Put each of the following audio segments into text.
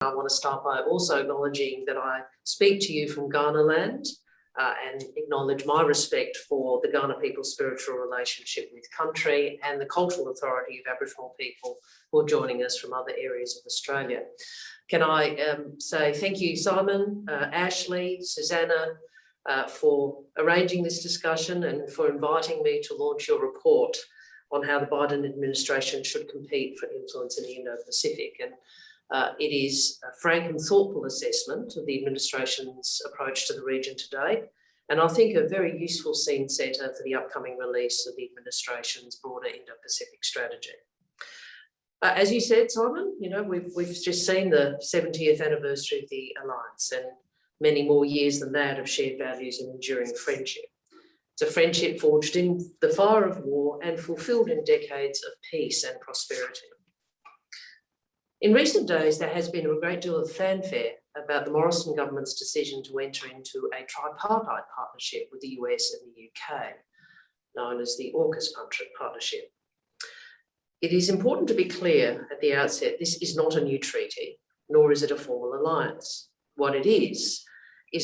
I want to start by also acknowledging that I speak to you from Ghana land and acknowledge my respect for the Ghana people's spiritual relationship with country and the cultural authority of Aboriginal people who are joining us from other areas of Australia. Can I say thank you, Simon, Ashley, Susanna, for arranging this discussion and for inviting me to launch your report on how the Biden administration should compete for influence in the Indo-Pacific. And it is a frank and thoughtful assessment of the administration's approach to the region today, and I think a very useful scene setter for the upcoming release of the administration's broader Indo-Pacific strategy. As you said, Simon, you know, we've just seen the 70th anniversary of the alliance and many more years than that of shared values and enduring friendship. It's a friendship forged in the fire of war and fulfilled in decades of peace and prosperity. In recent days, there has been a great deal of fanfare about the Morrison government's decision to enter into a tripartite partnership with the US and the UK, known as the AUKUS partnership. It is important to be clear at the outset, this is not a new treaty, nor is it a formal alliance. What it is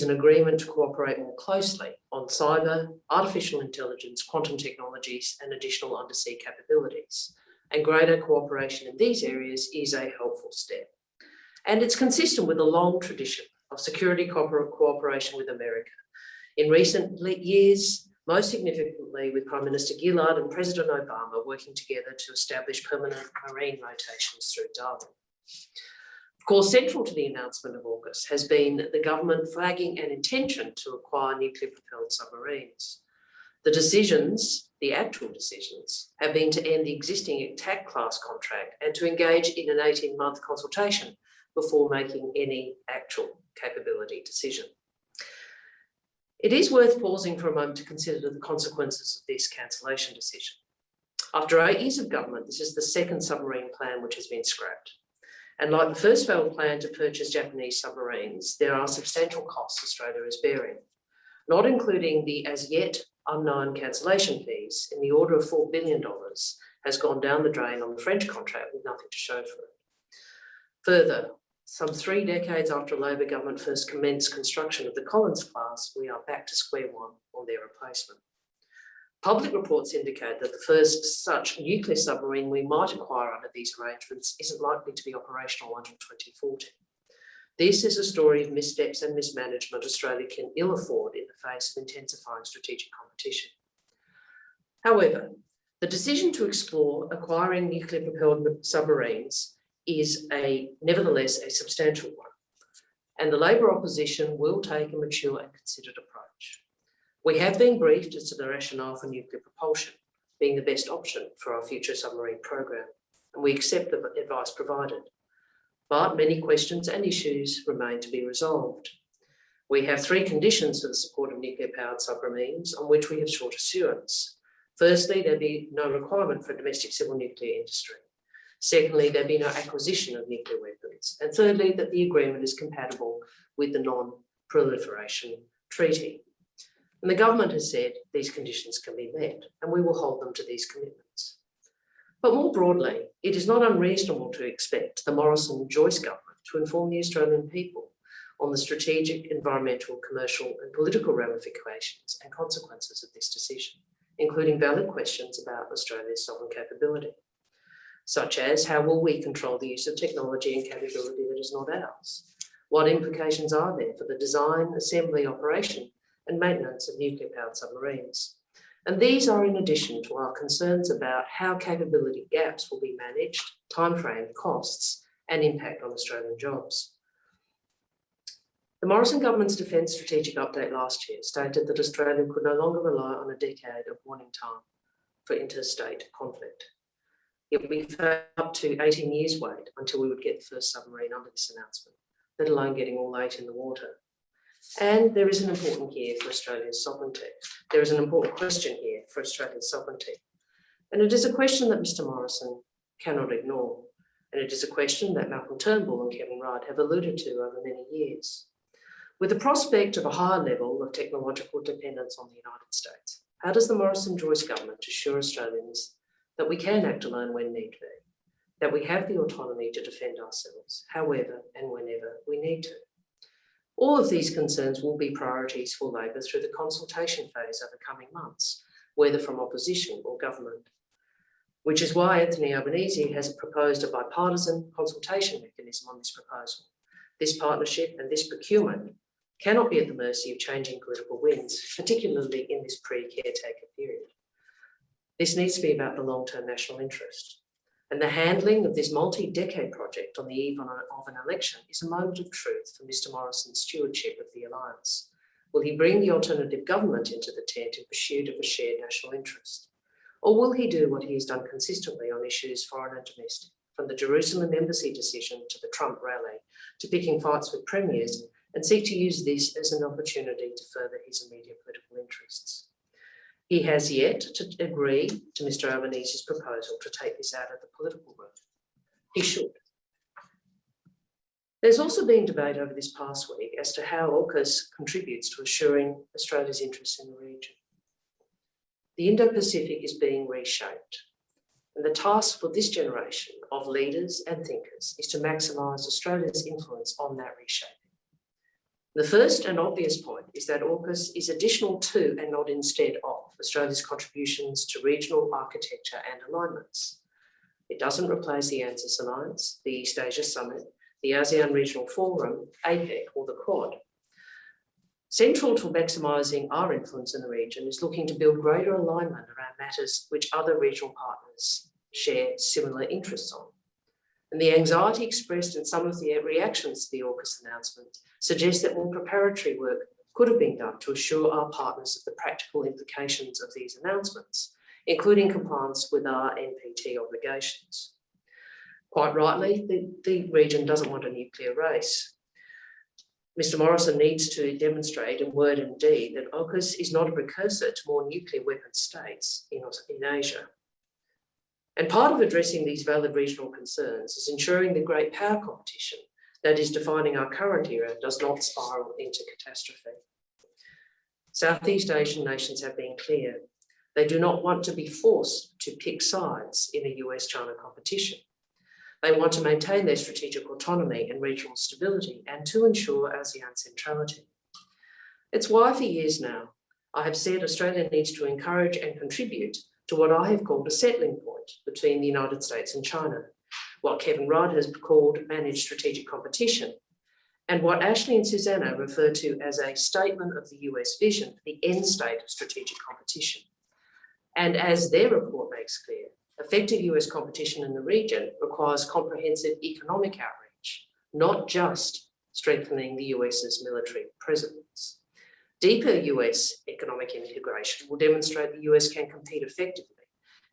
an agreement to cooperate more closely on cyber, artificial intelligence, quantum technologies, and additional undersea capabilities. And greater cooperation in these areas is a helpful step. And it's consistent with a long tradition of security cooperation with America. In recent years, most significantly with Prime Minister Gillard and President Obama working together to establish permanent marine rotations through Darwin. Of course, central to the announcement of AUKUS has been the government flagging an intention to acquire nuclear-propelled submarines. The actual decisions, have been to end the existing attack class contract and to engage in an 18-month consultation before making any actual capability decision. It is worth pausing for a moment to consider the consequences of this cancellation decision. After 8 years of government, this is the second submarine plan which has been scrapped. And like the first failed plan to purchase Japanese submarines, there are substantial costs Australia is bearing, not including the as yet unknown cancellation fees in the order of $4 billion has gone down the drain on the French contract with nothing to show for it. Further, some 3 decades after a Labor government first commenced construction of the Collins class, we are back to square one on their replacement. Public reports indicate that the first such nuclear submarine we might acquire under these arrangements isn't likely to be operational until 2040. This is a story of missteps and mismanagement Australia can ill afford in the face of intensifying strategic competition. However, the decision to explore acquiring nuclear-propelled submarines is nevertheless a substantial one, and the Labor opposition will take a mature and considered approach. We have been briefed as to the rationale for nuclear propulsion being the best option for our future submarine program, and we accept the advice provided. But many questions and issues remain to be resolved. We have 3 conditions for the support of nuclear-powered submarines on which we have short assurance. Firstly, there be no requirement for domestic civil nuclear industry. Secondly, there be no acquisition of nuclear weapons. And thirdly, that the agreement is compatible with the Non-Proliferation Treaty. And the government has said these conditions can be met, and we will hold them to these commitments. But more broadly, it is not unreasonable to expect the Morrison-Joyce government to inform the Australian people on the strategic, environmental, commercial and political ramifications and consequences of this decision, including valid questions about Australia's sovereign capability, such as how will we control the use of technology and capability that is not ours? What implications are there for the design, assembly, operation and maintenance of nuclear-powered submarines? And these are in addition to our concerns about how capability gaps will be managed, timeframe, costs, and impact on Australian jobs. The Morrison government's Defence Strategic Update last year stated that Australia could no longer rely on a decade of warning time for interstate conflict. Yet we found up to 18 years wait until we would get the first submarine under this announcement, let alone getting all 8 in the water. And there is an important here for Australia's sovereignty. There is an important question here for Australia's sovereignty. And it is a question that Mr. Morrison cannot ignore. And it is a question that Malcolm Turnbull and Kevin Rudd have alluded to over many years. With the prospect of a higher level of technological dependence on the United States, how does the Morrison-Joyce government assure Australians that we can act alone when need be? that we have the autonomy to defend ourselves, however and whenever we need to. All of these concerns will be priorities for Labor through the consultation phase over coming months, whether from opposition or government. Which is why Anthony Albanese has proposed a bipartisan consultation mechanism on this proposal. This partnership and this procurement cannot be at the mercy of changing political winds, particularly in this pre-caretaker period. This needs to be about the long-term national interest. And the handling of this multi-decade project on the eve of an election is a moment of truth for Mr Morrison's stewardship of the alliance. Will he bring the alternative government into the tent in pursuit of a shared national interest? Or will he do what he has done consistently on issues foreign and domestic, from the Jerusalem embassy decision to the Trump rally, to picking fights with premiers, and seek to use this as an opportunity to further his immediate political interests? He has yet to agree to Mr Albanese's proposal to take this out of the political world. He should. There's also been debate over this past week as to how AUKUS contributes to assuring Australia's interests in the region. The Indo-Pacific is being reshaped, and the task for this generation of leaders and thinkers is to maximise Australia's influence on that reshaping. The first and obvious point is that AUKUS is additional to and not instead of Australia's contributions to regional architecture and alignments. It doesn't replace the ANZUS Alliance, the East Asia Summit, the ASEAN Regional Forum, APEC or the Quad. Central to maximising our influence in the region is looking to build greater alignment around matters which other regional partners share similar interests on. And the anxiety expressed in some of the reactions to the AUKUS announcement suggests that more preparatory work could have been done to assure our partners of the practical implications of these announcements, including compliance with our NPT obligations. Quite rightly, the region doesn't want a nuclear race. Mr Morrison needs to demonstrate in word and deed that AUKUS is not a precursor to more nuclear weapon states in Asia. And part of addressing these valid regional concerns is ensuring the great power competition that is defining our current era does not spiral into catastrophe. Southeast Asian nations have been clear. They do not want to be forced to pick sides in a US-China competition. They want to maintain their strategic autonomy and regional stability and to ensure ASEAN centrality. It's why for years now, I have said Australia needs to encourage and contribute to what I have called a settling point between the United States and China, what Kevin Rudd has called managed strategic competition, and what Ashley and Susanna refer to as a statement of the US vision, the end state of strategic competition. And as their report makes clear, effective US competition in the region requires comprehensive economic outreach, not just strengthening the US's military presence. Deeper US economic integration will demonstrate the US can compete effectively,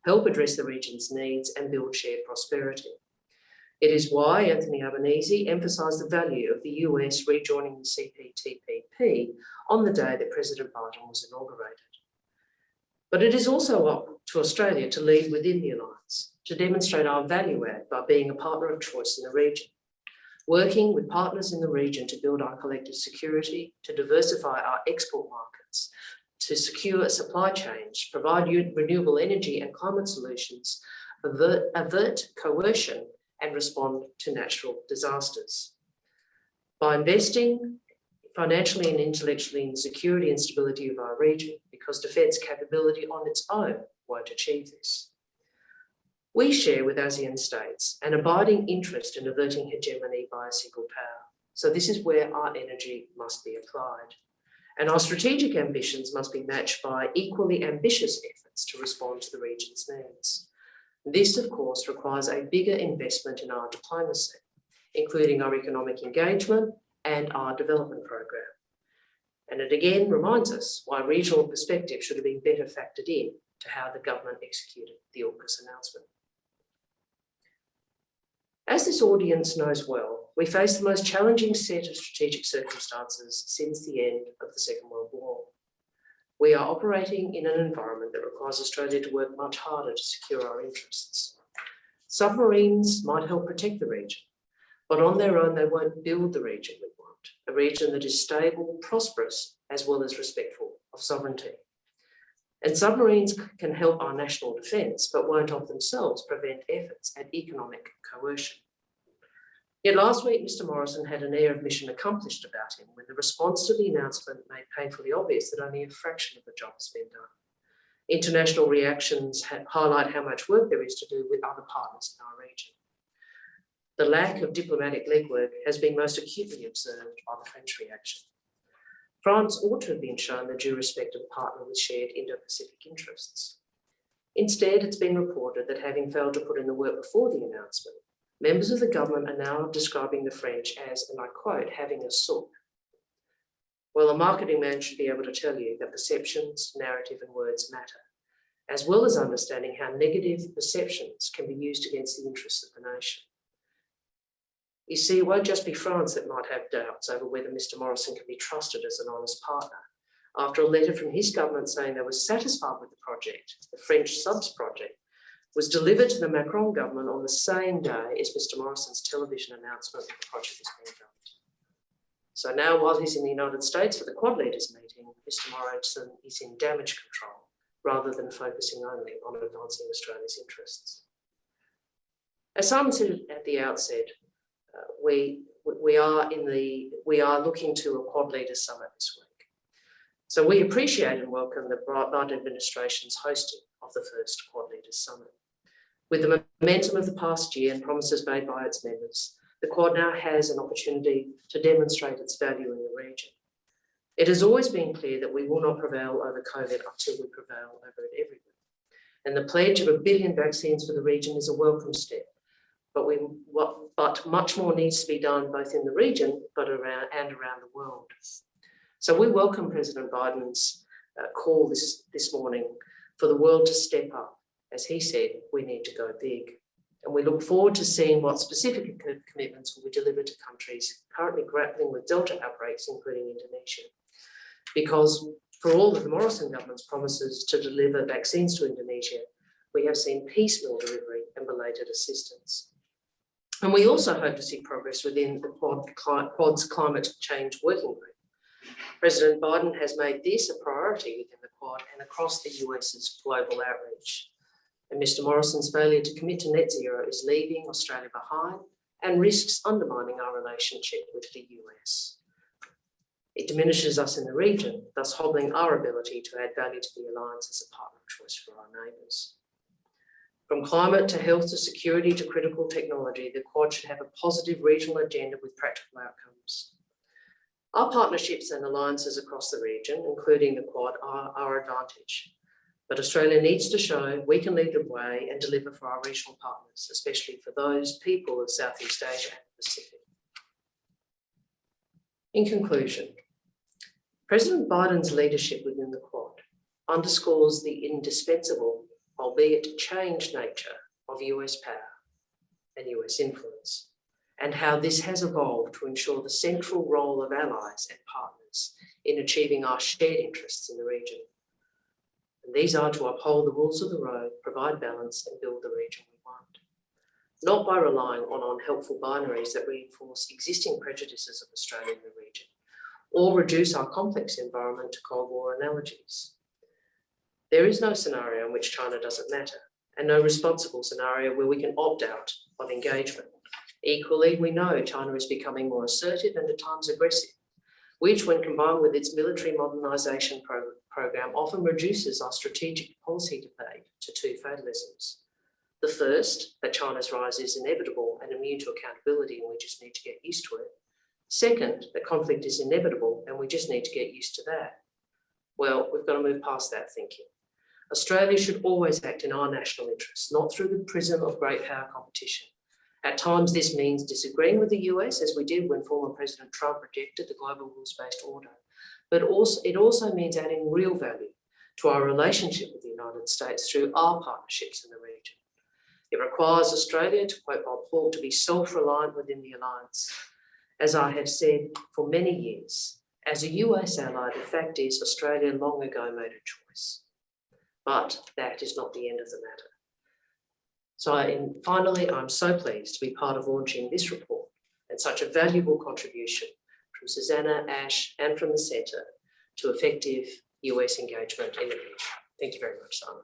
help address the region's needs and build shared prosperity. It is why Anthony Albanese emphasised the value of the US rejoining the CPTPP on the day that President Biden was inaugurated. But it is also up to Australia to lead within the alliance, to demonstrate our value add by being a partner of choice in the region, working with partners in the region to build our collective security, to diversify our export markets, to secure supply chains, provide renewable energy and climate solutions, avert coercion, and respond to natural disasters. By investing financially and intellectually in the security and stability of our region, because defence capability on its own won't achieve this. We share with ASEAN states an abiding interest in averting hegemony by a single power. So this is where our energy must be applied. And our strategic ambitions must be matched by equally ambitious efforts to respond to the region's needs. This, of course, requires a bigger investment in our diplomacy, including our economic engagement and our development program. And it again reminds us why regional perspective should have been better factored in to how the government executed the AUKUS announcement. As this audience knows well, we face the most challenging set of strategic circumstances since the end of the Second World War. We are operating in an environment that requires Australia to work much harder to secure our interests. Submarines might help protect the region, but on their own they won't build the region we want, a region that is stable, prosperous, as well as respectful of sovereignty. And submarines can help our national defence, but won't of themselves prevent efforts at economic coercion. Yet last week, Mr Morrison had an air of mission accomplished about him when the response to the announcement made painfully obvious that only a fraction of the job has been done. International reactions highlight how much work there is to do with other partners in our region. The lack of diplomatic legwork has been most acutely observed by the French reaction. France ought to have been shown the due respect of a partner with shared Indo-Pacific interests. Instead, it's been reported that having failed to put in the work before the announcement, members of the government are now describing the French as, and I quote, having a sook. Well, a marketing man should be able to tell you that perceptions, narrative and words matter, as well as understanding how negative perceptions can be used against the interests of the nation. You see, it won't just be France that might have doubts over whether Mr Morrison can be trusted as an honest partner. After a letter from his government saying they were satisfied with the project, the French subs project, was delivered to the Macron government on the same day as Mr Morrison's television announcement that the project was being done. So now, while he's in the United States for the Quad Leaders meeting, Mr Morrison is in damage control rather than focusing only on advancing Australia's interests. As Simon said at the outset, we are looking to a Quad Leaders Summit this week. So we appreciate and welcome the Biden administration's hosting of the first Quad Leaders Summit. With the momentum of the past year and promises made by its members, the Quad now has an opportunity to demonstrate its value in the region. It has always been clear that we will not prevail over COVID until we prevail over it everywhere. And the pledge of 1 billion vaccines for the region is a welcome step. But much more needs to be done both in the region and around the world. So we welcome President Biden's call this morning for the world to step up. As he said, we need to go big. And we look forward to seeing what specific commitments will be delivered to countries currently grappling with Delta outbreaks, including Indonesia. Because for all of the Morrison government's promises to deliver vaccines to Indonesia, we have seen piecemeal delivery and belated assistance. And we also hope to see progress within the Quad's climate change working group. President Biden has made this a priority within the Quad and across the US's global outreach. And Mr Morrison's failure to commit to net zero is leaving Australia behind and risks undermining our relationship with the US. It diminishes us in the region, thus hobbling our ability to add value to the alliance as a partner of choice for our neighbours. From climate to health to security to critical technology, the Quad should have a positive regional agenda with practical outcomes. Our partnerships and alliances across the region, including the Quad, are our advantage. But Australia needs to show we can lead the way and deliver for our regional partners, especially for those people of Southeast Asia and the Pacific. In conclusion, President Biden's leadership within the Quad underscores the indispensable, albeit changed nature of US power and US influence, and how this has evolved to ensure the central role of allies and partners in achieving our shared interests in the region. And these are to uphold the rules of the road, provide balance and build the region we want, not by relying on unhelpful binaries that reinforce existing prejudices of Australia in the region or reduce our complex environment to Cold War analogies. There is no scenario in which China doesn't matter, and no responsible scenario where we can opt out of engagement. Equally, we know China is becoming more assertive and at times aggressive, which, when combined with its military modernisation program, often reduces our strategic policy debate to two fatalisms. The first, that China's rise is inevitable and immune to accountability and we just need to get used to it. Second, that conflict is inevitable and we just need to get used to that. Well, we've got to move past that thinking. Australia should always act in our national interests, not through the prism of great power competition. At times, this means disagreeing with the US, as we did when former President Trump rejected the global rules-based order. But it also means adding real value to our relationship with the United States through our partnerships in the region. It requires Australia, to quote Bob Hawke, to be self-reliant within the alliance. As I have said for many years, as a US ally, the fact is Australia long ago made a choice. But that is not the end of the matter. So finally, I'm so pleased to be part of launching this report and such a valuable contribution from Susanna, Ash, and from the Centre to effective US engagement in the region. Thank you very much, Simon.